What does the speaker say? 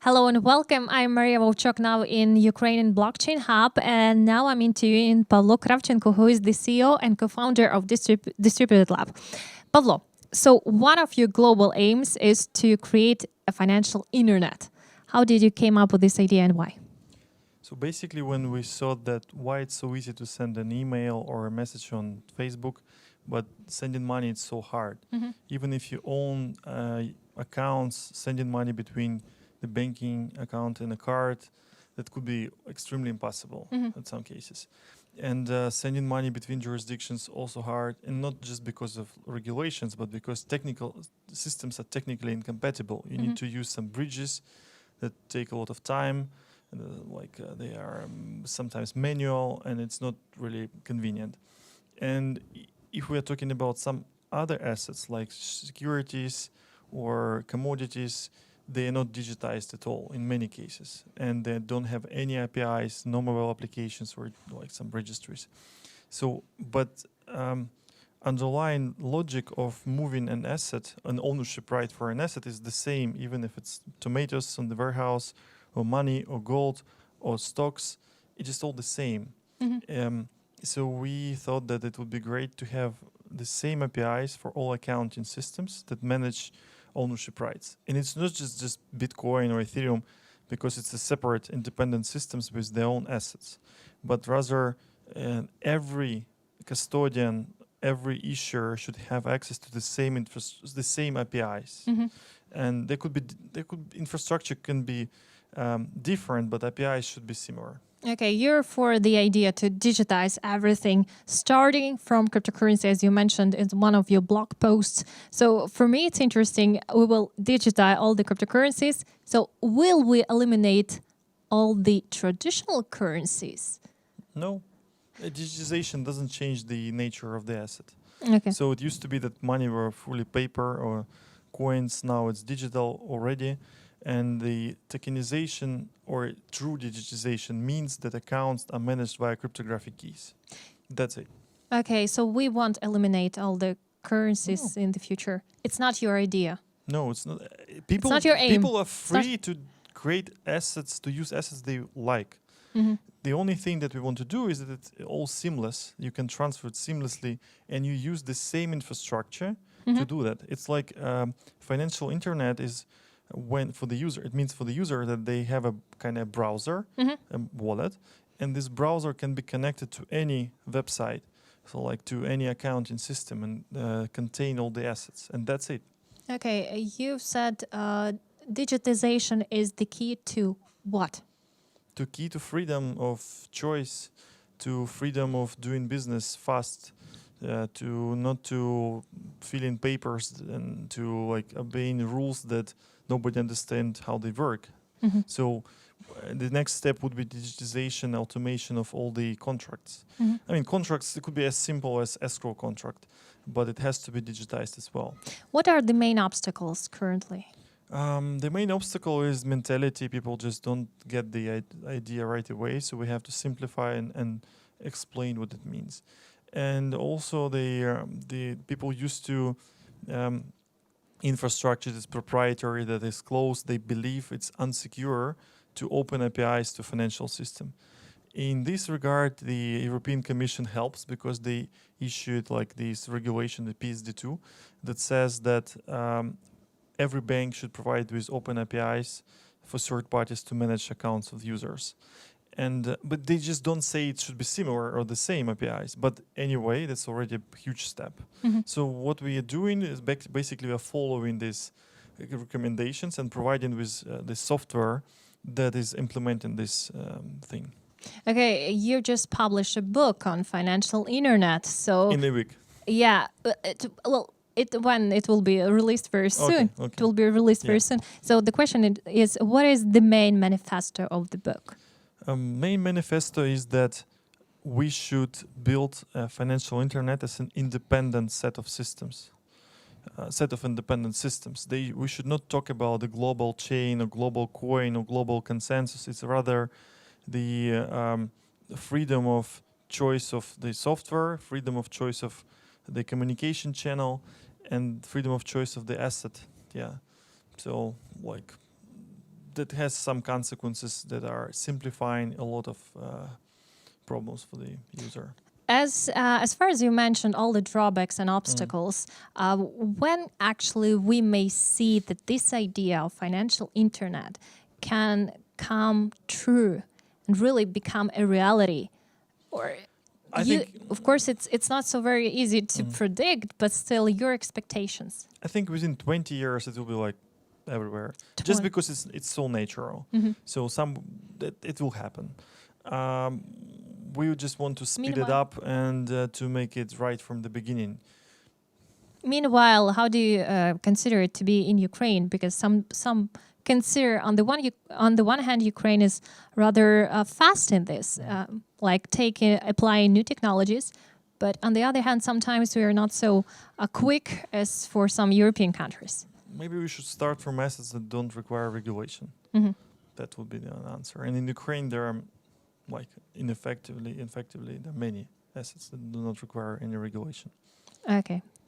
Hello and welcome. I'm Maria Volchok now in Ukrainian Blockchain Hub, and now I'm interviewing Pavlo Kravchenko, who is the CEO and co-founder of Distributed Lab. Pavlo, so one of your global aims is to create a financial internet. How did you came up with this idea and why? So basically, when we saw that why it's so easy to send an email or a message on Facebook, but sending money is so hard. Even if you own accounts, sending money between the banking account and a card, that could be extremely impossible in some cases. And sending money between jurisdictions also hard, and not just because of regulations, but because technical systems are technically incompatible. You need to use some bridges that take a lot of time. They are sometimes manual, and it's not really convenient. And if we are talking about some other assets like securities or commodities, they are not digitized at all in many cases, and they don't have any APIs, no mobile applications, or like some registries. So, but underlying logic of moving an asset, an ownership right for an asset, is the same, even if it's tomatoes in the warehouse, or money, or gold, or stocks. It's just all the same. So we thought that it would be great to have the same APIs for all accounting systems that manage ownership rights. And it's not just Bitcoin or Ethereum, because it's a separate independent systems with their own assets, but rather every custodian, every issuer should have access to the same APIs. And infrastructure can be different, but APIs should be similar. Okay, you're for the idea to digitize everything, starting from cryptocurrency, as you mentioned in one of your blog posts. So for me, it's interesting. We will digitize all the cryptocurrencies. So will we eliminate all the traditional currencies? No, digitization doesn't change the nature of the asset. Okay. So it used to be that money were fully paper or coins. Now it's digital already. And the tokenization or true digitization means that accounts are managed via cryptographic keys. That's it. Okay, so we won't eliminate all the currencies in the future. It's not your idea. No, it's not. People, not your aim. people are free to create assets, to use assets they like. The only thing that we want to do is that it's all seamless. You can transfer it seamlessly, and you use the same infrastructure to do that. It's like financial internet is for the user. It means for the user that they have a kind of browser, a wallet, and this browser can be connected to any website, so like to any accounting system, and contain all the assets, and that's it. Okay, you've said digitization is the key to what? To key to freedom of choice, to freedom of doing business fast, to not to fill in papers and to like obeying rules that nobody understand how they work. So the next step would be digitization, automation of all the contracts. I mean, contracts, it could be as simple as escrow contract, but it has to be digitized as well. What are the main obstacles currently? The main obstacle is mentality. People just don't get the idea right away, so we have to simplify and explain what it means. And also, the people used to infrastructure that's proprietary, that is closed. They believe it's unsecure to open APIs to financial system. In this regard, the European Commission helps because they issued like this regulation, the PSD2, that says that every bank should provide with open APIs for third parties to manage accounts of users. And but they just don't say it should be similar or the same APIs. But anyway, that's already a huge step. So what we are doing is basically we are following these recommendations and providing with the software that is implementing this thing. Okay, you just published a book on financial internet. So In a week. yeah, when it will be released very soon. Okay. It will be released very soon. So the question is, what is the main manifesto of the book? Main manifesto is that we should build a financial internet as an independent set of systems, set of independent systems. We should not talk about the global chain or global coin or global consensus. It's rather the freedom of choice of the software, freedom of choice of the communication channel, and freedom of choice of the asset. Yeah. So like that has some consequences that are simplifying a lot of problems for the user. As far as you mentioned, all the drawbacks and obstacles, when actually we may see that this idea of financial internet can come true and really become a reality, or I think of course, it's not so very easy to predict, but still, your expectations. I think within 20 years it will be like everywhere, just Twen- because it's so natural. So it will happen. We just want to speed it Meanwhile- up and to make it right from the beginning. Meanwhile, how do you consider it to be in Ukraine? Because some consider on the one hand, Ukraine is rather fast in this, like applying new technologies. But on the other hand, sometimes we are not so quick as for some European countries. Maybe we should start from assets that don't require regulation. That would be the answer. And in Ukraine, there are like effectively, there are many assets that do not require any regulation. Okay.